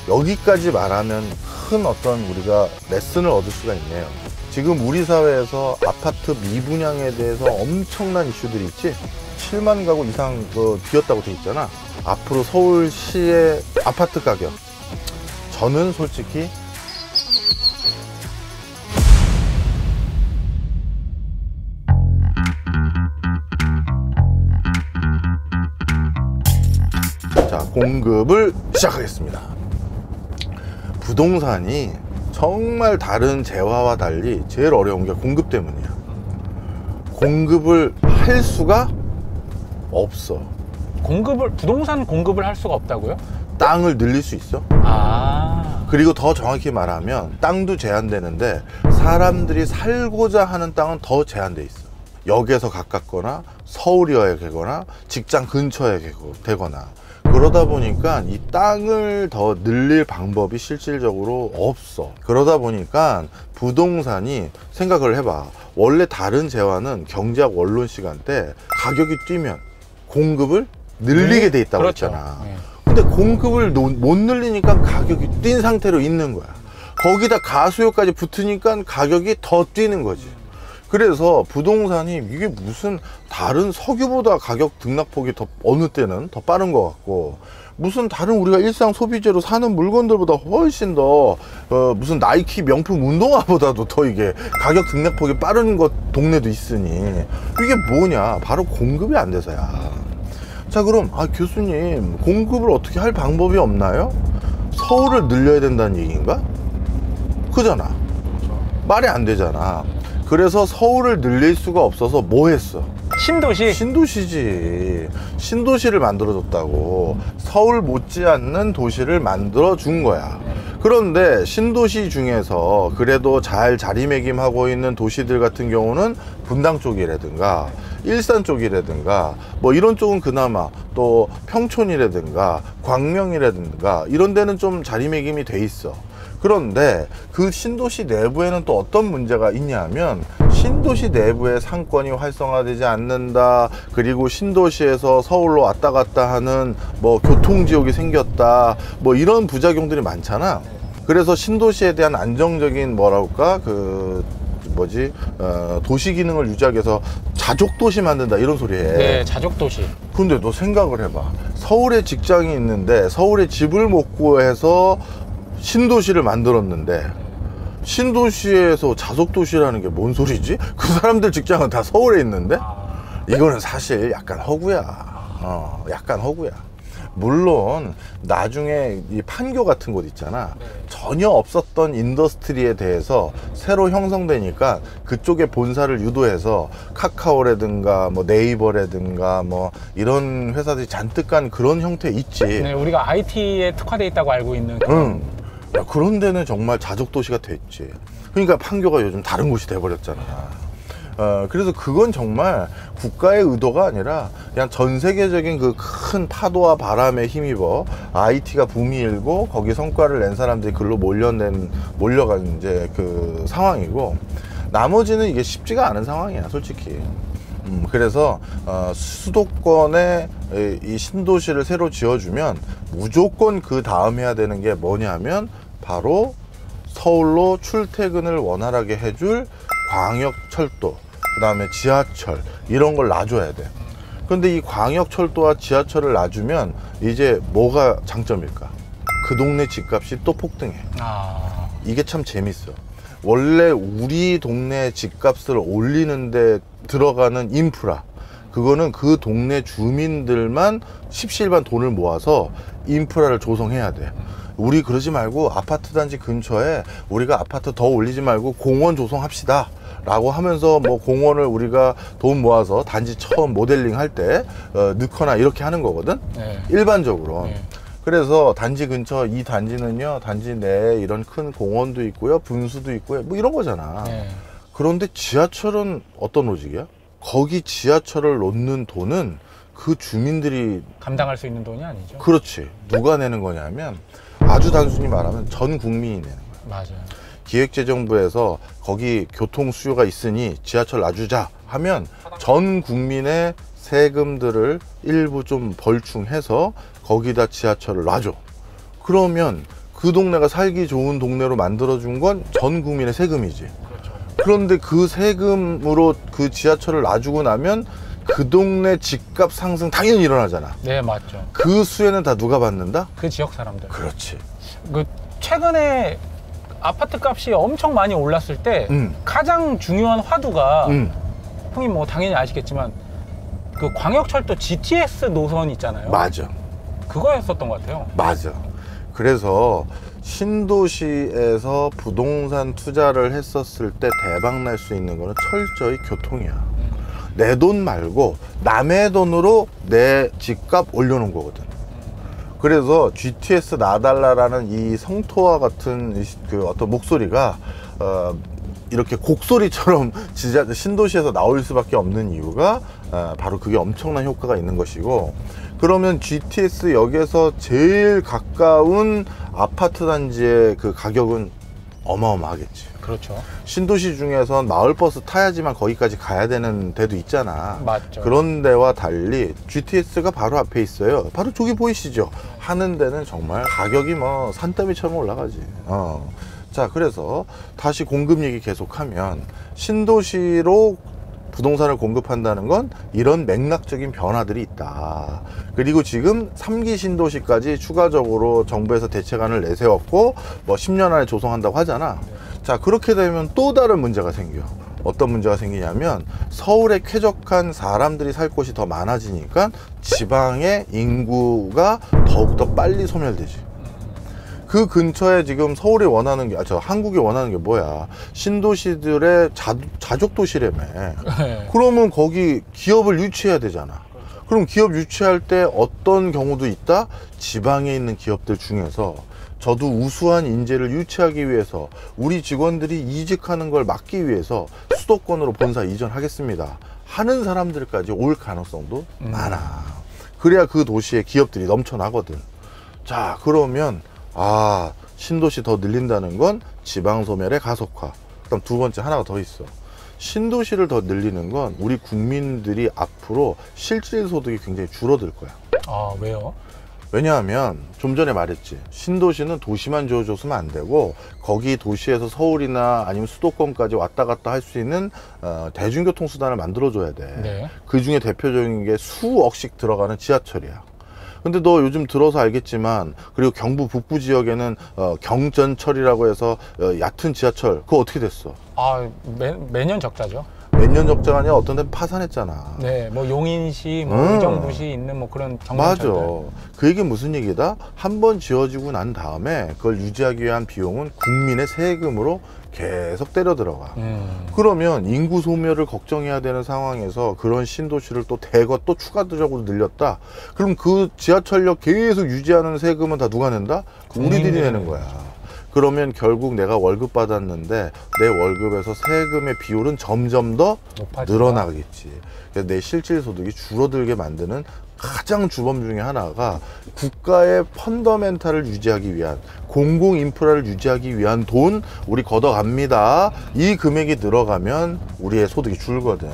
여기까지 말하면 큰 어떤 우리가 레슨을 얻을 수가 있네요. 지금 우리 사회에서 아파트 미분양에 대해서 엄청난 이슈들이 있지. 7만 가구 이상 비었다고 돼 있잖아. 앞으로 서울시의 아파트 가격, 저는 솔직히 자, 공급을 시작하겠습니다. 부동산이 정말 다른 재화와 달리 제일 어려운 게 공급 때문이야. 공급을 할 수가 없어. 부동산 공급을 할 수가 없다고요? 땅을 늘릴 수 있어. 그리고 더 정확히 말하면 땅도 제한되는데 사람들이 살고자 하는 땅은 더 제한돼 있어. 역에서 가깝거나 서울이어야 되거나 직장 근처에 되거나, 그러다 보니까 이 땅을 더 늘릴 방법이 실질적으로 없어. 그러다 보니까 부동산이, 생각을 해봐. 원래 다른 재화는 경제학 원론 시간 때 가격이 뛰면 공급을 늘리게 돼 있다고 그렇죠. 했잖아. 근데 공급을 못 늘리니까 가격이 뛴 상태로 있는 거야. 거기다 가수요까지 붙으니까 가격이 더 뛰는 거지. 그래서 부동산이 이게 무슨 다른 석유보다 가격 등락폭이 더 어느 때는 더 빠른 것 같고, 무슨 다른 우리가 일상 소비재로 사는 물건들보다 훨씬 더 무슨 나이키 명품 운동화보다도 더 이게 가격 등락폭이 빠른 것 동네도 있으니 이게 뭐냐? 바로 공급이 안 돼서야. 자, 그럼 교수님, 공급을 어떻게 할 방법이 없나요? 서울을 늘려야 된다는 얘기인가? 그잖아. 말이 안 되잖아. 그래서 서울을 늘릴 수가 없어서 뭐 했어? 신도시지. 신도시를 만들어줬다고. 서울 못지않는 도시를 만들어준 거야. 그런데 신도시 중에서 그래도 잘 자리매김하고 있는 도시들 같은 경우는 분당 쪽이라든가 일산 쪽이라든가 뭐 이런 쪽은 그나마, 또 평촌이라든가 광명이라든가 이런 데는 좀 자리매김이 돼 있어. 그런데 그 신도시 내부에는 또 어떤 문제가 있냐면, 신도시 내부의 상권이 활성화되지 않는다. 그리고 신도시에서 서울로 왔다 갔다 하는 뭐 교통지옥이 생겼다. 뭐 이런 부작용들이 많잖아. 그래서 신도시에 대한 안정적인 뭐랄까 도시 기능을 유지하기 위해서 자족도시 만든다 이런 소리 해. 네, 자족도시. 근데 너 생각을 해봐. 서울에 직장이 있는데 서울에 집을 못 구해서 신도시를 만들었는데, 신도시에서 자석도시라는 게 뭔 소리지? 그 사람들 직장은 다 서울에 있는데? 이거는 사실 약간 허구야. 약간 허구야. 물론 나중에 이 판교 같은 곳 있잖아. 전혀 없었던 인더스트리에 대해서 새로 형성되니까 그쪽에 본사를 유도해서 카카오라든가 뭐 네이버라든가 뭐 이런 회사들이 잔뜩 간 그런 형태 있지. 네, 우리가 IT에 특화되어 있다고 알고 있는. 야, 그런 데는 정말 자족도시가 됐지. 그러니까 판교가 요즘 다른 곳이 돼버렸잖아. 그래서 그건 정말 국가의 의도가 아니라 그냥 전 세계적인 그 큰 파도와 바람에 힘입어 IT가 붐이 일고 거기 성과를 낸 사람들이 글로 몰려간 이제 그 상황이고, 나머지는 이게 쉽지가 않은 상황이야, 솔직히. 그래서 수도권에 이 신도시를 새로 지어주면 무조건 그 다음 해야 되는 게 뭐냐면 바로 서울로 출퇴근을 원활하게 해줄 광역철도, 그 다음에 지하철 이런 걸 놔줘야 돼. 근데 이 광역철도와 지하철을 놔주면 이제 뭐가 장점일까? 그 동네 집값이 또 폭등해. 이게 참 재밌어. 원래 우리 동네 집값을 올리는데 들어가는 인프라, 그거는 그 동네 주민들만 십시일반 돈을 모아서 인프라를 조성해야 돼. 우리 그러지 말고 아파트 단지 근처에 우리가 아파트 더 올리지 말고 공원 조성합시다 라고 하면서 뭐 공원을 우리가 돈 모아서 단지 처음 모델링 할 때 넣거나 이렇게 하는 거거든. 일반적으로. 그래서 단지 근처, 이 단지는요, 단지 내에 이런 큰 공원도 있고요, 분수도 있고요, 뭐 이런 거잖아. 그런데 지하철은 어떤 로직이야? 거기 지하철을 놓는 돈은 그 주민들이 감당할 수 있는 돈이 아니죠. 그렇지. 누가 내는 거냐면 아주 단순히 말하면 전 국민이 내는 거야. 맞아요. 기획재정부에서 거기 교통 수요가 있으니 지하철 놔주자 하면 전 국민의 세금들을 일부 좀 벌충해서 거기다 지하철을 놔줘. 그러면 그 그 동네가 살기 좋은 동네로 만들어준 건 전 국민의 세금이지. 그런데 그 세금으로 그 지하철을 놔주고 나면 그 동네 집값 상승 당연히 일어나잖아. 네, 맞죠. 그 수혜는 다 누가 받는다? 그 지역 사람들. 그렇지. 그 최근에 아파트 값이 엄청 많이 올랐을 때 가장 중요한 화두가 형님 뭐 당연히 아시겠지만 그 광역철도 GTX 노선 있잖아요. 맞아. 그거였었던 것 같아요. 맞아. 그래서 신도시에서 부동산 투자를 했었을 때 대박 날 수 있는 거는 철저히 교통이야. 내 돈 말고 남의 돈으로 내 집값 올려놓은 거거든. 그래서 GTS 놔달라라는 이 성토와 같은 그 어떤 목소리가 이렇게 곡소리처럼 신도시에서 나올 수밖에 없는 이유가 바로 그게 엄청난 효과가 있는 것이고, 그러면 GTS 역에서 제일 가까운 아파트 단지의 그 가격은 어마어마하겠지. 그렇죠. 신도시 중에선 마을버스 타야지만 거기까지 가야 되는 데도 있잖아. 맞죠. 그런 데와 달리 GTS가 바로 앞에 있어요. 바로 저기 보이시죠? 하는 데는 정말 가격이 뭐 산더미처럼 올라가지. 자, 그래서 다시 공급 얘기 계속하면, 신도시로 부동산을 공급한다는 건 이런 맥락적인 변화들이 있다. 그리고 지금 3기 신도시까지 추가적으로 정부에서 대책안을 내세웠고 뭐 10년 안에 조성한다고 하잖아. 자, 그렇게 되면 또 다른 문제가 생겨. 어떤 문제가 생기냐면, 서울에 쾌적한 사람들이 살 곳이 더 많아지니까 지방의 인구가 더욱더 빨리 소멸되지. 그 근처에 지금 서울이 원하는 게, 한국이 원하는 게 뭐야? 신도시들의 자족도시라며. 네. 그러면 거기 기업을 유치해야 되잖아. 그럼 기업 유치할 때 어떤 경우도 있다? 지방에 있는 기업들 중에서 저도 우수한 인재를 유치하기 위해서 우리 직원들이 이직하는 걸 막기 위해서 수도권으로 본사 이전하겠습니다 하는 사람들까지 올 가능성도 많아. 그래야 그 도시에 기업들이 넘쳐나거든. 자, 그러면 신도시 더 늘린다는 건 지방 소멸의 가속화. 그다음 두 번째 하나가 더 있어. 신도시를 더 늘리는 건 우리 국민들이 앞으로 실질 소득이 굉장히 줄어들 거야. 왜요? 왜냐하면 좀 전에 말했지, 신도시는 도시만 지어줬으면 안 되고 거기 도시에서 서울이나 아니면 수도권까지 왔다 갔다 할 수 있는 대중교통 수단을 만들어줘야 돼. 네. 그 중에 대표적인 게 수억씩 들어가는 지하철이야. 근데 너 요즘 들어서 알겠지만, 그리고 경부 북부 지역에는 경전철이라고 해서 얕은 지하철, 그거 어떻게 됐어? 매년 적자죠. 몇 년 적자가 아니라 어떤 데는 파산했잖아. 네, 뭐 용인시, 뭐 의정부시 있는 뭐 그런 경전철들. 맞아. 그 얘기 무슨 얘기다? 한 번 지어지고 난 다음에 그걸 유지하기 위한 비용은 국민의 세금으로 계속 때려 들어가. 그러면 인구 소멸을 걱정해야 되는 상황에서 그런 신도시를 또 대거 또 추가적으로 늘렸다. 그럼 그 지하철역 계속 유지하는 세금은 다 누가 낸다? 우리들이 내는 거야. 그러면 결국 내가 월급 받았는데 내 월급에서 세금의 비율은 점점 더 높아진다. 늘어나겠지. 그래서 내 실질 소득이 줄어들게 만드는 가장 주범 중에 하나가 국가의 펀더멘탈을 유지하기 위한, 공공 인프라를 유지하기 위한 돈 우리 걷어갑니다. 이 금액이 늘어가면 우리의 소득이 줄거든.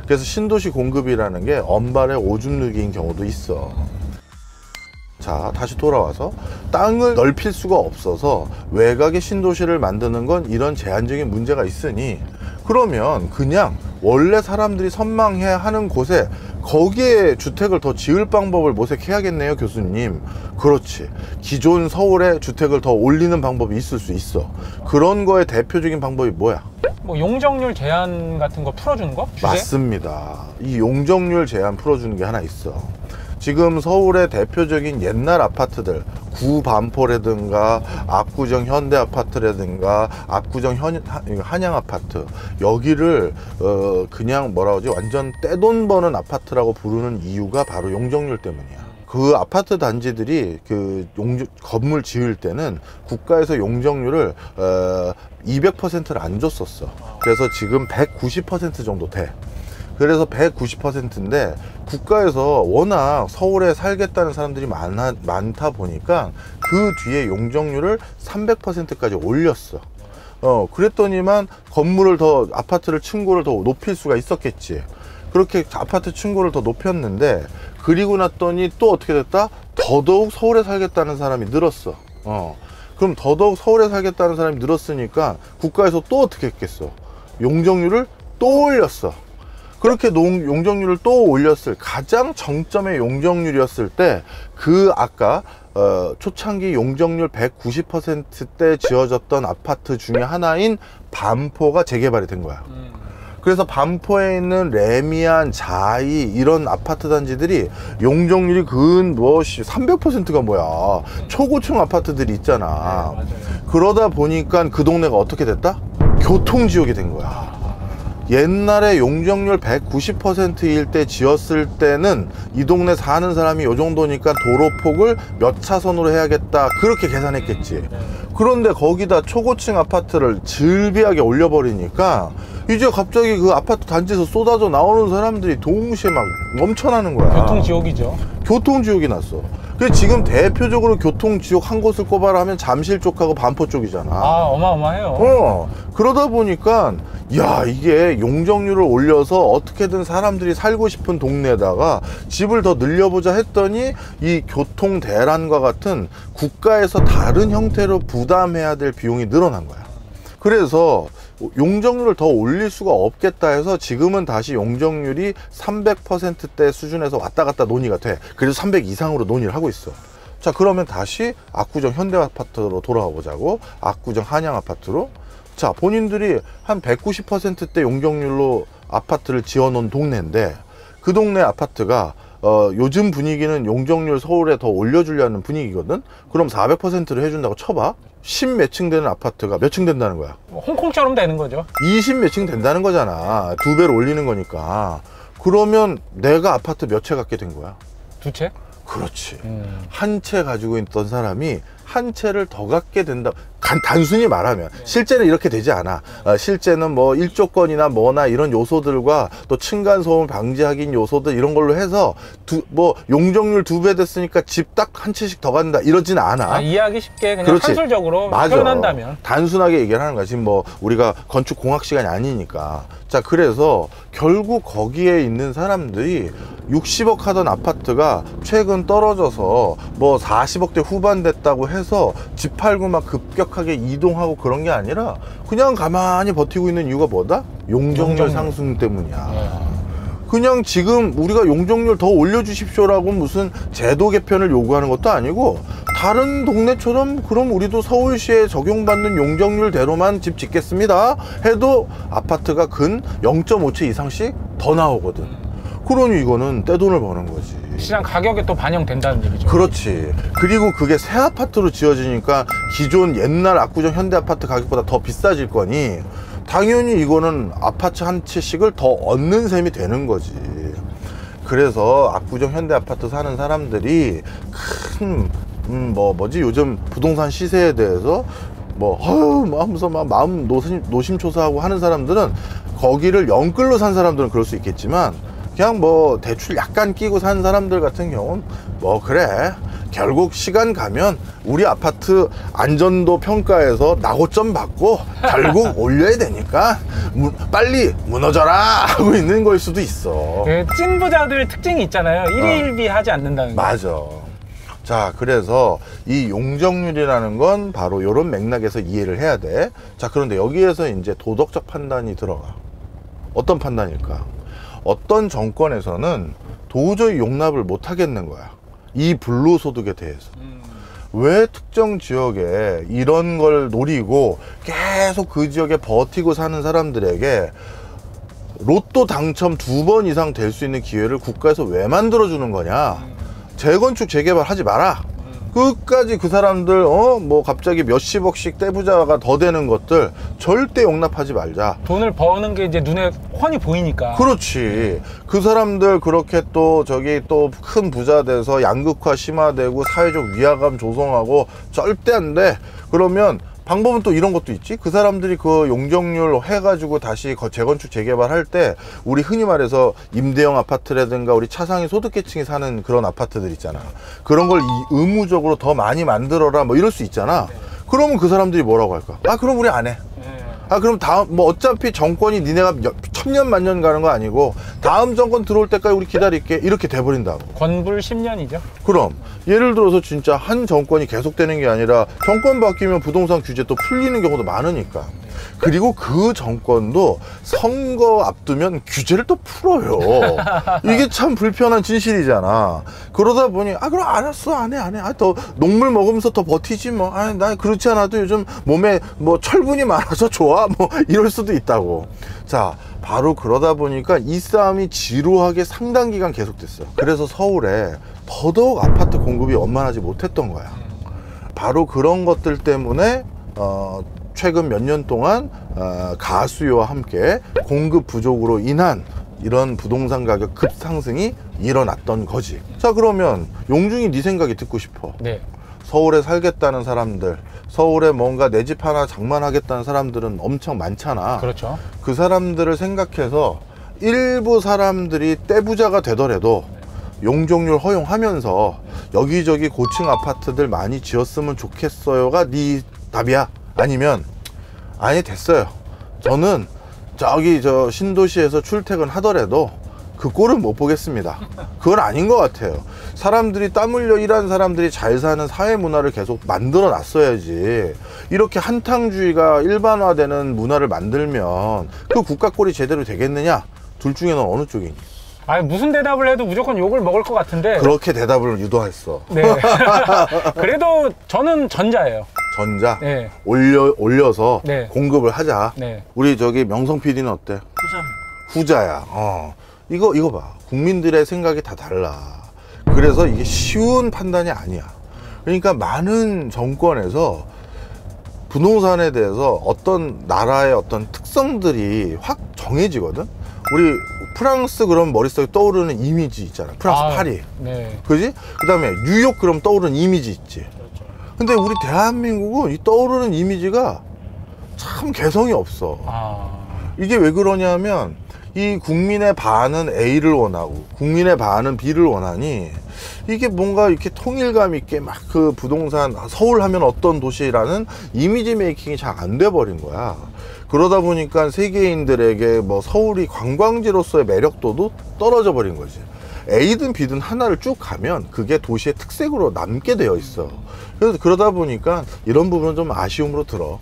그래서 신도시 공급이라는 게 엄발의 오줌 누기인 경우도 있어. 자, 다시 돌아와서 땅을 넓힐 수가 없어서 외곽의 신도시를 만드는 건 이런 제한적인 문제가 있으니, 그러면 그냥 원래 사람들이 선망해 하는 곳에 거기에 주택을 더 지을 방법을 모색해야겠네요, 교수님. 그렇지. 기존 서울에 주택을 더 올리는 방법이 있을 수 있어. 그런 거의 대표적인 방법이 뭐야? 뭐 용적률 제한 같은 거 풀어주는 거? 규제? 맞습니다. 이 용적률 제한 풀어주는 게 하나 있어. 지금 서울의 대표적인 옛날 아파트들, 구반포라든가 압구정 현대아파트라든가 압구정 한양아파트, 여기를 그냥 뭐라 그러지, 완전 떼돈 버는 아파트라고 부르는 이유가 바로 용적률 때문이야. 그 아파트 단지들이 그 건물 지을 때는 국가에서 용적률을 200%를 안 줬었어. 그래서 지금 190% 정도 돼. 그래서 190%인데 국가에서 워낙 서울에 살겠다는 사람들이 많다 보니까 그 뒤에 용적률을 300%까지 올렸어. 그랬더니만 건물을 더, 아파트를 층고를 더 높일 수가 있었겠지. 그렇게 아파트 층고를 더 높였는데, 그리고 났더니 또 어떻게 됐다? 더더욱 서울에 살겠다는 사람이 늘었어. 그럼 더더욱 서울에 살겠다는 사람이 늘었으니까 국가에서 또 어떻게 했겠어? 용적률을 또 올렸어. 그렇게 용적률을 또 올렸을 가장 정점의 용적률이었을 때 그 아까 초창기 용적률 190%대 지어졌던 아파트 중에 하나인 반포가 재개발이 된 거야. 그래서 반포에 있는 레미안, 자이 이런 아파트 단지들이 용적률이 근 300%가 뭐야. 초고층 아파트들이 있잖아. 네, 맞아요. 그러다 보니까 그 동네가 어떻게 됐다? 교통지옥이 된 거야. 옛날에 용적률 190%일 때 지었을 때는 이 동네 사는 사람이 요 정도니까 도로폭을 몇 차선으로 해야겠다 그렇게 계산했겠지. 그런데 거기다 초고층 아파트를 즐비하게 올려버리니까 이제 갑자기 그 아파트 단지에서 쏟아져 나오는 사람들이 동시에 막 넘쳐나는 거야. 교통지옥이죠. 교통지옥이 났어. 그래서 지금 대표적으로 교통지옥 한 곳을 꼽아라 하면 잠실 쪽하고 반포 쪽이잖아. 아, 어마어마해요. 그러다 보니까 야, 이게 용적률을 올려서 어떻게든 사람들이 살고 싶은 동네에다가 집을 더 늘려보자 했더니 이 교통 대란과 같은 국가에서 다른 형태로 부담해야 될 비용이 늘어난 거야. 그래서 용적률을 더 올릴 수가 없겠다 해서 지금은 다시 용적률이 300%대 수준에서 왔다 갔다 논의가 돼. 그래서 300 이상으로 논의를 하고 있어. 자, 그러면 다시 압구정 현대아파트로 돌아가 보자고. 압구정 한양아파트로. 자, 본인들이 한 190%대 용적률로 아파트를 지어놓은 동네인데 그 동네 아파트가 요즘 분위기는 용적률 서울에 더 올려주려는 분위기거든. 그럼 400%를 해준다고 쳐봐. 10 몇 층 되는 아파트가 몇 층 된다는 거야? 홍콩처럼 되는 거죠. 20 몇 층 된다는 거잖아. 2배로 올리는 거니까. 그러면 내가 아파트 몇 채 갖게 된 거야? 2채? 그렇지. 한 채 가지고 있던 사람이 한 채를 더 갖게 된다. 단순히 말하면 실제는 이렇게 되지 않아. 실제는 뭐 1조건이나 뭐나 이런 요소들과 또 층간소음을 방지하기 요소들 이런 걸로 해서 뭐 용적률 2배 됐으니까 집 딱 한 채씩 더 간다 이러진 않아. 이해하기 쉽게 그냥 그렇지. 산술적으로 맞아. 표현한다면 단순하게 얘기를 하는 거야. 지금 뭐 우리가 건축 공학 시간이 아니니까. 자, 그래서 결국 거기에 있는 사람들이 60억 하던 아파트가 최근 떨어져서 뭐 40억대 후반 됐다고 해서 집 팔고 막 급격하게 이동하고 그런 게 아니라 그냥 가만히 버티고 있는 이유가 뭐다? 용적률 상승 때문이야. 그냥 지금 우리가 용적률 더 올려주십시오라고 무슨 제도 개편을 요구하는 것도 아니고 다른 동네처럼 그럼 우리도 서울시에 적용받는 용적률대로만 집 짓겠습니다 해도 아파트가 근 0.5채 이상씩 더 나오거든. 그러니 이거는 떼돈을 버는 거지. 시장 가격에 또 반영된다는 얘기죠. 그렇지. 그리고 그게 새 아파트로 지어지니까 기존 옛날 압구정 현대아파트 가격보다 더 비싸질 거니 당연히 이거는 아파트 한 채씩을 더 얻는 셈이 되는 거지. 그래서 압구정 현대아파트 사는 사람들이 큰 뭐지 요즘 부동산 시세에 대해서 하면서 막 마음 노심초사하고 하는 사람들은 거기를 영끌로 산 사람들은 그럴 수 있겠지만 그냥 뭐 대출 약간 끼고 산 사람들 같은 경우는 뭐 그래 결국 시간 가면 우리 아파트 안전도 평가에서 낙오점 받고 결국 올려야 되니까 빨리 무너져라 하고 있는 걸 수도 있어. 찐 부자들 특징이 있잖아요. 일희일비 하지 않는다는 거. 맞아. 자, 그래서 이 용적률이라는 건 바로 이런 맥락에서 이해를 해야 돼. 자, 그런데 여기에서 이제 도덕적 판단이 들어가. 어떤 판단일까? 어떤 정권에서는 도저히 용납을 못 하겠는 거야. 이 불로소득에 대해서. 왜 특정 지역에 이런 걸 노리고 계속 그 지역에 버티고 사는 사람들에게 로또 당첨 2번 이상 될 수 있는 기회를 국가에서 왜 만들어주는 거냐? 재건축 재개발 하지 마라. 끝까지 그 사람들 뭐 갑자기 몇십억씩 떼부자가 더 되는 것들 절대 용납하지 말자. 돈을 버는 게 이제 눈에 훤히 보이니까. 그렇지. 그 사람들 그렇게 또 저기 또 큰 부자 돼서 양극화 심화되고 사회적 위화감 조성하고 절대 안 돼. 그러면 방법은 또 이런 것도 있지. 그 사람들이 그 용적률 해가지고 다시 재건축 재개발 할 때 우리 흔히 말해서 임대형 아파트라든가 우리 차상위 소득계층이 사는 그런 아파트들 있잖아. 그런 걸 의무적으로 더 많이 만들어라 뭐 이럴 수 있잖아. 그러면 그 사람들이 뭐라고 할까? 아, 그럼 우리 안 해. 아, 그럼 다음 뭐 어차피 정권이 니네가 천년 만년 가는 거 아니고 다음 정권 들어올 때까지 우리 기다릴게 이렇게 돼버린다고. 건불 10년이죠. 그럼 예를 들어서 진짜 한 정권이 계속되는 게 아니라 정권 바뀌면 부동산 규제 또 풀리는 경우도 많으니까. 그리고 그 정권도 선거 앞두면 규제를 또 풀어요. 이게 참 불편한 진실이잖아. 그러다 보니 그럼 알았어 안 해. 더 녹물 먹으면서 더 버티지 뭐. 나 그렇지 않아도 요즘 몸에 뭐 철분이 많아서 좋아 뭐 이럴 수도 있다고. 자, 바로 그러다 보니까 이 싸움이 지루하게 상당 기간 계속됐어. 그래서 서울에 더더욱 아파트 공급이 원만하지 못했던 거야. 바로 그런 것들 때문에 최근 몇 년 동안 가수요와 함께 공급 부족으로 인한 이런 부동산 가격 급상승이 일어났던 거지. 자, 그러면 용중이 네 생각이 듣고 싶어. 네. 서울에 살겠다는 사람들, 서울에 뭔가 내 집 하나 장만하겠다는 사람들은 엄청 많잖아. 그렇죠. 그 사람들을 생각해서 일부 사람들이 떼부자가 되더라도 용적률 허용하면서 여기저기 고층 아파트들 많이 지었으면 좋겠어요가 네 답이야? 아니면 아니 됐어요, 저는 저기 저 신도시에서 출퇴근 하더라도 그 꼴은 못 보겠습니다. 그건 아닌 것 같아요. 사람들이 땀 흘려 일하는 사람들이 잘 사는 사회 문화를 계속 만들어 놨어야지. 이렇게 한탕주의가 일반화되는 문화를 만들면 그 국가 꼴이 제대로 되겠느냐? 둘 중에 넌 어느 쪽이니? 무슨 대답을 해도 무조건 욕을 먹을 것 같은데. 그렇게 대답을 유도했어. 네. 그래도 저는 전자예요. 전자? 네. 올려서 네. 공급을 하자. 네. 우리 저기 명성 PD는 어때? 후자야. 이거 봐. 국민들의 생각이 다 달라. 그래서 이게 쉬운 판단이 아니야. 그러니까 많은 정권에서 부동산에 대해서 어떤 나라의 어떤 특성들이 확 정해지거든? 우리 프랑스 그럼 머릿속에 떠오르는 이미지 있잖아. 프랑스 파리. 네. 그지? 그 다음에 뉴욕 그럼 떠오르는 이미지 있지. 근데 우리 대한민국은 이 떠오르는 이미지가 참 개성이 없어. 이게 왜 그러냐면 이 국민의 반은 A를 원하고 국민의 반은 B를 원하니 이게 뭔가 이렇게 통일감 있게 막 그 부동산 서울 하면 어떤 도시라는 이미지 메이킹이 잘 안 돼 버린 거야. 그러다 보니까 세계인들에게 뭐 서울이 관광지로서의 매력도도 떨어져 버린 거지. A든 B든 하나를 쭉 가면 그게 도시의 특색으로 남게 되어 있어. 그래서 그러다 보니까 이런 부분은 좀 아쉬움으로 들어.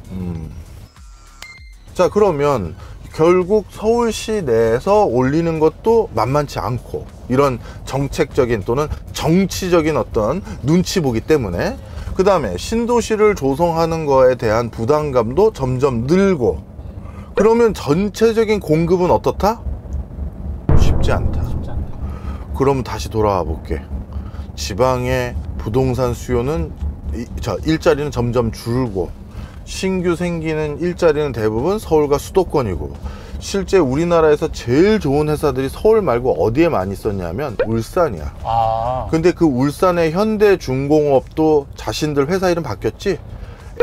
자, 그러면 결국 서울시 내에서 올리는 것도 만만치 않고 이런 정책적인 또는 정치적인 어떤 눈치 보기 때문에 그 다음에 신도시를 조성하는 거에 대한 부담감도 점점 늘고 그러면 전체적인 공급은 어떻다? 쉽지 않다. 그럼 다시 돌아와 볼게. 지방의 부동산 수요는 일자리는 점점 줄고 신규 생기는 일자리는 대부분 서울과 수도권이고 실제 우리나라에서 제일 좋은 회사들이 서울 말고 어디에 많이 있었냐면 울산이야. 근데 그 울산의 현대중공업도 자신들 회사 이름 바뀌었지?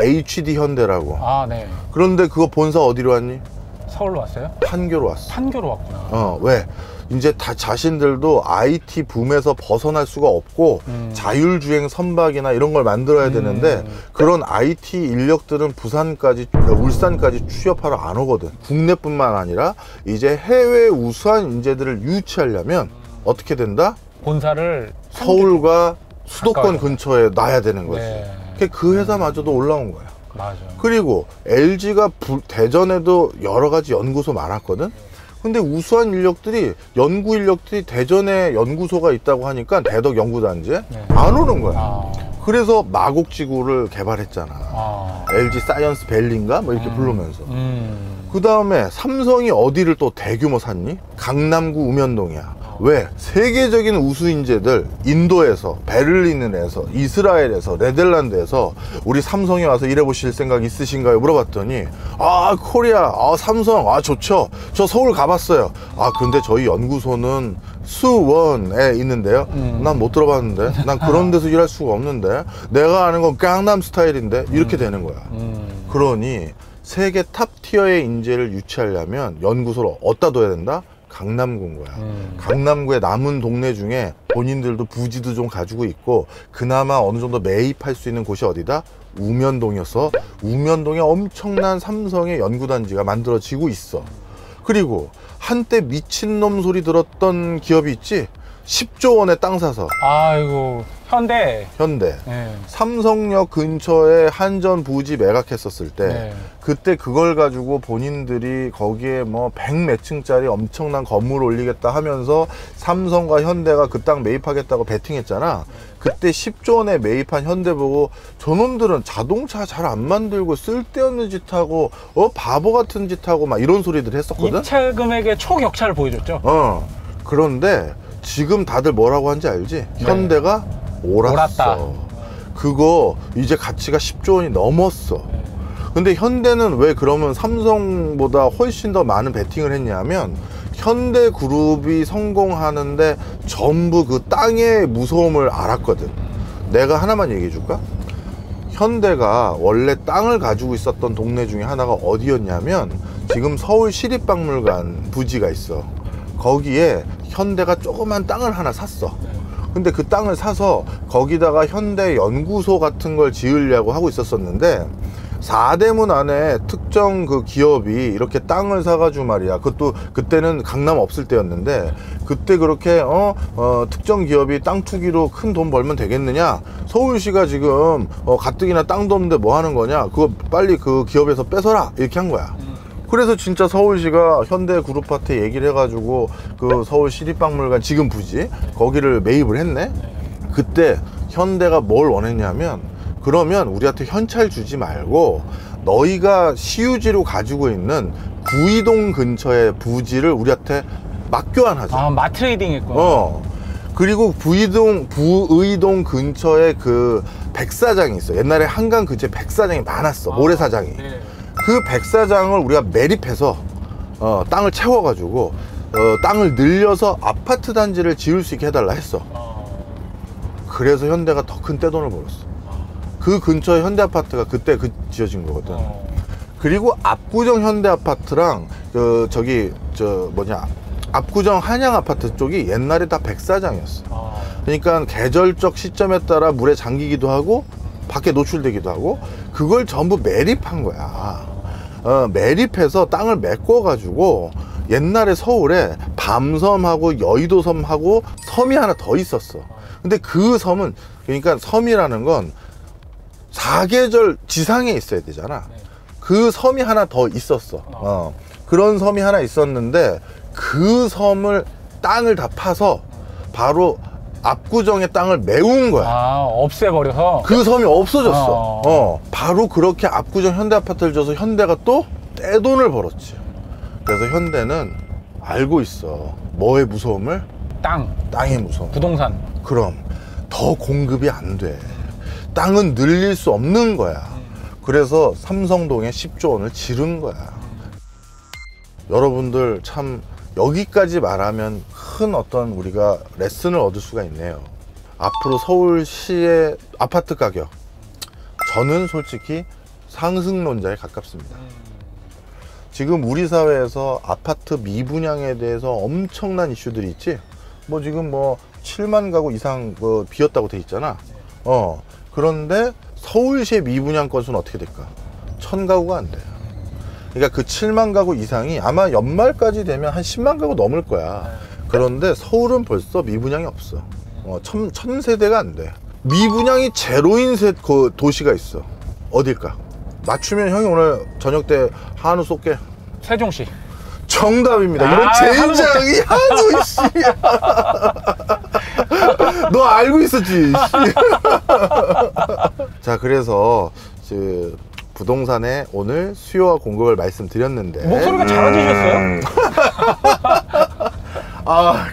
HD 현대라고. 네. 그런데 그거 본사 어디로 왔니? 서울로 왔어요? 판교로 왔어. 판교로 왔구나. 왜? 이제 다 자신들도 IT 붐에서 벗어날 수가 없고 자율주행 선박이나 이런 걸 만들어야 되는데 그런 IT 인력들은 부산까지 울산까지 취업하러 안 오거든. 국내뿐만 아니라 이제 해외 우수한 인재들을 유치하려면 어떻게 된다? 본사를 서울과 수도권 근처에 놔야 되는 거지. 네. 그 회사마저도 올라온 거야. 맞아. 그리고 LG가 대전에도 여러 가지 연구소 많았거든. 근데 우수한 인력들이 연구 인력들이 대전에 연구소가 있다고 하니까 대덕 연구단지에 안 오는 거야. 그래서 마곡지구를 개발했잖아. LG 사이언스 밸리인가 뭐 이렇게 부르면서. 그 다음에 삼성이 어디를 또 대규모 샀니? 강남구 우면동이야. 왜? 세계적인 우수 인재들 인도에서, 베를린에서, 이스라엘에서, 네덜란드에서 우리 삼성에 와서 일해보실 생각 있으신가요? 물어봤더니 코리아, 삼성, 좋죠. 저 서울 가봤어요. 근데 저희 연구소는 수원에 있는데요. 난 못 들어봤는데. 난 그런 데서 일할 수가 없는데. 내가 아는 건 강남 스타일인데. 이렇게 되는 거야. 그러니 세계 탑 티어의 인재를 유치하려면 연구소를 어디다 둬야 된다? 강남구인 거야. 강남구의 남은 동네 중에 본인들도 부지도 좀 가지고 있고 그나마 어느 정도 매입할 수 있는 곳이 어디다? 우면동이었어. 우면동에 엄청난 삼성의 연구단지가 만들어지고 있어. 그리고 한때 미친놈 소리 들었던 기업이 있지. 10조 원에 땅 사서. 아이고, 현대. 네. 삼성역 근처에 한전 부지 매각했었을 때 네. 그때 그걸 가지고 본인들이 거기에 뭐 100몇 층짜리 엄청난 건물 올리겠다 하면서 삼성과 현대가 그 땅 매입하겠다고 베팅했잖아. 그때 10조 원에 매입한 현대 보고 저놈들은 자동차 잘 안 만들고 쓸데없는 짓 하고 바보 같은 짓 하고 막 이런 소리들 했었거든. 입찰 금액의 초격차를 보여줬죠. 그런데 지금 다들 뭐라고 하는지 알지? 네. 현대가 옳았다. 그거 이제 가치가 10조 원이 넘었어. 네. 근데 현대는 왜 그러면 삼성보다 훨씬 더 많은 베팅을 했냐면 현대그룹이 성공하는데 전부 그 땅의 무서움을 알았거든. 내가 하나만 얘기해 줄까? 현대가 원래 땅을 가지고 있었던 동네 중에 하나가 어디였냐면 지금 서울 시립박물관 부지가 있어. 거기에 현대가 조그만 땅을 하나 샀어. 근데 그 땅을 사서 거기다가 현대 연구소 같은 걸 지으려고 하고 있었었는데 4대문 안에 특정 그 기업이 이렇게 땅을 사가지고 말이야. 그것도 그때는 강남 없을 때였는데 그때 그렇게 특정 기업이 땅 투기로 큰 돈 벌면 되겠느냐? 서울시가 지금 가뜩이나 땅도 없는데 뭐 하는 거냐? 그거 빨리 그 기업에서 뺏어라 이렇게 한 거야. 그래서 진짜 서울시가 현대그룹한테 얘기를 해가지고 그 서울 시립박물관 지금 부지 거기를 매입을 했네. 그때 현대가 뭘 원했냐면 그러면 우리한테 현찰 주지 말고 너희가 시유지로 가지고 있는 구이동 근처의 부지를 우리한테 맞교환하자. 아, 마트레이딩 했구나. 그리고 부의동 근처에 그 백사장이 있어. 옛날에 한강 근처에 백사장이 많았어. 모래사장이. 네. 그 백사장을 우리가 매립해서 땅을 채워가지고 땅을 늘려서 아파트 단지를 지을 수 있게 해달라 했어. 그래서 현대가 더 큰 떼돈을 벌었어. 그 근처에 현대 아파트가 그때 지어진 거거든. 그리고 압구정 현대 아파트랑 압구정 한양 아파트 쪽이 옛날에 다 백사장이었어. 그러니까 계절적 시점에 따라 물에 잠기기도 하고 밖에 노출되기도 하고 그걸 전부 매립한 거야. 매립해서 땅을 메꿔가지고 옛날에 서울에 밤섬하고 여의도섬하고 섬이 하나 더 있었어. 근데 그 섬은 그러니까 섬이라는 건 사계절 지상에 있어야 되잖아. 그 섬이 하나 더 있었어. 그런 섬이 하나 있었는데 그 섬을 땅을 다 파서 바로 압구정의 땅을 메운 거야. 없애버려서 그 섬이 없어졌어. 바로 그렇게 압구정 현대 아파트를 줘서 현대가 또 떼돈을 벌었지. 그래서 현대는 알고 있어. 뭐의 무서움을? 땅의 무서움. 부동산. 그럼 더 공급이 안 돼. 땅은 늘릴 수 없는 거야. 그래서 삼성동에 10조 원을 지른 거야. 여러분들 참 여기까지 말하면 큰 어떤 우리가 레슨을 얻을 수가 있네요. 앞으로 서울시의 아파트 가격, 저는 솔직히 상승론자에 가깝습니다. 지금 우리 사회에서 아파트 미분양에 대해서 엄청난 이슈들이 있지. 지금 7만 가구 이상 비었다고 돼 있잖아. 그런데 서울시의 미분양 건수는 어떻게 될까? 1000가구가 안 돼. 그러니까 그 7만 가구 이상이 아마 연말까지 되면 한 10만 가구 넘을 거야. 그런데 서울은 벌써 미분양이 없어. 1000세대가 안 돼. 미분양이 제로인 도시가 있어. 어딜까? 맞추면 형이 오늘 저녁 때 한우 쏠게. 세종시. 정답입니다. 이런 젠장이 한우 씨. 너 알고 있었지. 자, 그래서 부동산의 오늘 수요와 공급을 말씀드렸는데 목소리가 작아지셨어요?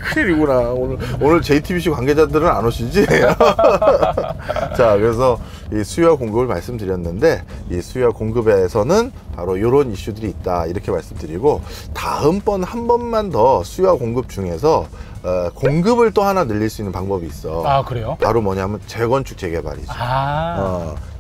큰일이구나. 오늘 JTBC 관계자들은 안 오시지? 자, 그래서 이 수요와 공급을 말씀드렸는데 이 수요와 공급에서는 바로 이런 이슈들이 있다 이렇게 말씀드리고 다음번 한 번만 더 수요와 공급 중에서 공급을 또 하나 늘릴 수 있는 방법이 있어. 그래요? 바로 뭐냐면 재건축 재개발이죠.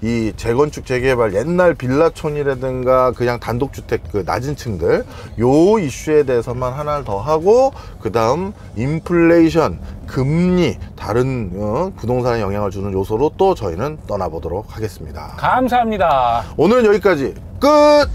이 재건축 재개발 옛날 빌라촌이라든가 그냥 단독주택 그 낮은 층들 요 이슈에 대해서만 하나 더 하고 그 다음 인플레이션 금리 다른 부동산에 영향을 주는 요소로 또 저희는 떠나보도록 하겠습니다. 감사합니다. 오늘은 여기까지 끝.